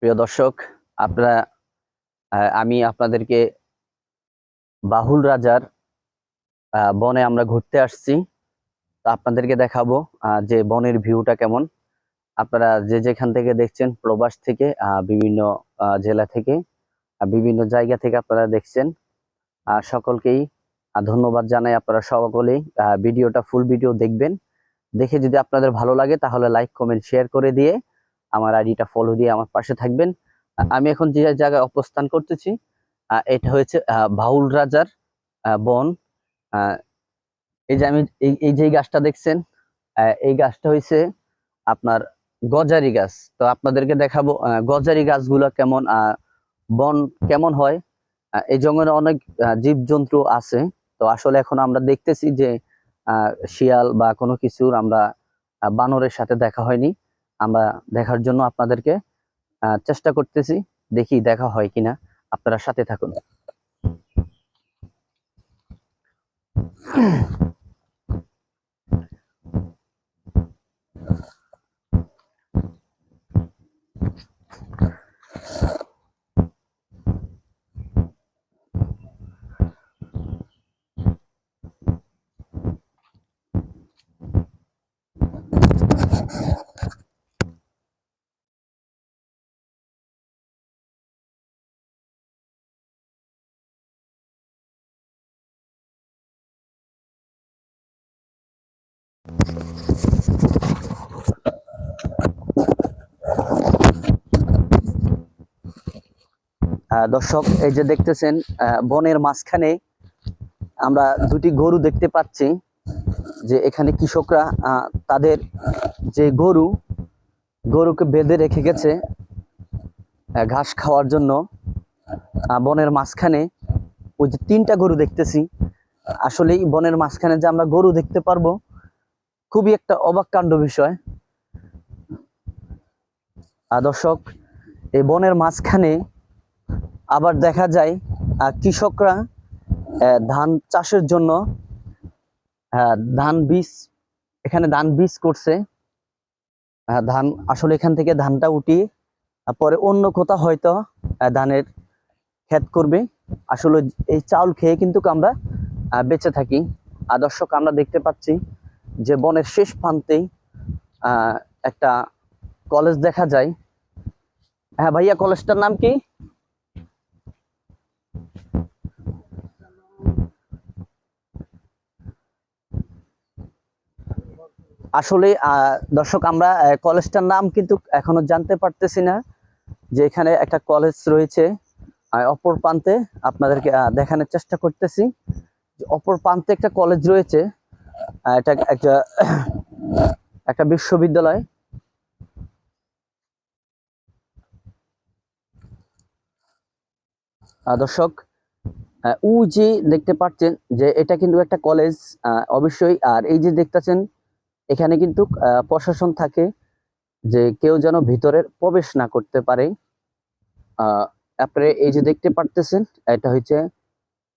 প্রিয় দর্শক, আপনারা আমি আপনাদেরকে বাহুল রাজার বনে আমরা ঘুরতে আসছি। তো আপনাদেরকে দেখাবো যে বনের ভিউটা কেমন। আপনারা যে যেখান থেকে দেখছেন, প্রবাস থেকে, বিভিন্ন জেলা থেকে, বিভিন্ন জায়গা থেকে আপনারা দেখছেন, সকলকেই ধন্যবাদ জানাই। আপনারা সকলেই ভিডিওটা ফুল ভিডিও দেখবেন। দেখে যদি আপনাদের ভালো লাগে তাহলে লাইক কমেন্ট শেয়ার করে দিয়ে আমার আইডিটা ফলো দিয়ে আমার পাশে থাকবেন। আমি এখন যে জায়গায় অবস্থান করতেছি এটা হচ্ছে বাউল রাজার বন। আহ, এই যে আমি এই যে গাছটা দেখছেন, এই গাছটা হয়েছে আপনার গজারি গাছ। তো আপনাদেরকে দেখাবো গজারি গাছগুলো কেমন, বন কেমন হয়। এই জঙ্গলে অনেক জীবজন্তু আছে। তো আসলে এখন আমরা দেখতেছি যে শিয়াল বা কোনো কিছুর আমরা বানরের সাথে দেখা হয়নি। আমরা দেখার জন্য আপনাদেরকে চেষ্টা করতেছি, দেখি দেখা হয় কিনা। আপনারা সাথে থাকুন। দর্শক, এই যে দেখতেছেন বনের মাঝখানে আমরা দুটি গরু দেখতে পাচ্ছি। যে এখানে কৃষকরা তাদের যে গরুকে বেঁধে রেখে গেছে ঘাস খাওয়ার জন্য। বনের মাঝখানে ওই যে 3টা গরু দেখতেছি। আসলেই বনের মাঝখানে যে আমরা গরু দেখতে পারবো, খুবই একটা অবাক কাণ্ড বিষয়। দর্শক, এই বনের মাঝখানে আবার দেখা যায় কৃষকরা ধান চাষের জন্য ধান বীজ, এখানে ধান বীজ করছে। ধান আসলে এখান থেকে ধানটা উঠিয়ে পরে অন্য কোথাও হয়তো ধানের ক্ষেত করবে। আসলে এই চাউল খেয়ে কিন্তু আমরা বেঁচে থাকি। দর্শক, আমরা দেখতে পাচ্ছি যে বনের শেষ প্রান্তেই একটা কলেজ দেখা যায়। হ্যাঁ ভাইয়া, কলেজটার নাম কি? আসলে দর্শক, আমরা কলেজটার নাম কিন্তু এখনো জানতে পারতেছি না। যে এখানে একটা কলেজ রয়েছে অপর প্রান্তে। আপনাদেরকে দেখানোর চেষ্টা করতেছি যে অপর প্রান্তে একটা কলেজ রয়েছে। এটা একটা একটা বিশ্ববিদ্যালয়। দর্শক, ও যে দেখতে পাচ্ছেন যে এটা কিন্তু একটা কলেজ অবশ্যই। আর এই যে দেখতেছেন এখানে কিন্তু প্রশাসন থাকে যে কেউ যেন ভিতরে প্রবেশ না করতে পারে। তারপরে এই যে দেখতে পারতেছেন এটা হচ্ছে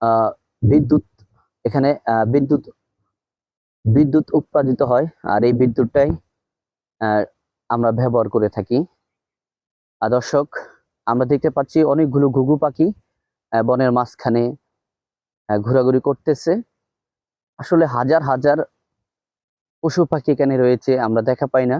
আহ বিদ্যুৎ। এখানে বিদ্যুৎ বিদ্যুৎ উৎপাদিত হয়। আর এই বিদ্যুৎটাই আমরা ব্যবহার করে থাকি। দর্শক, আমরা দেখতে পাচ্ছি অনেকগুলো ঘুঘু পাখি বনের মাঝখানে ঘোরাঘুরি করতেছে। আসলে হাজার হাজার পশু পাখি এখানে রয়েছে, আমরা দেখা পাই না।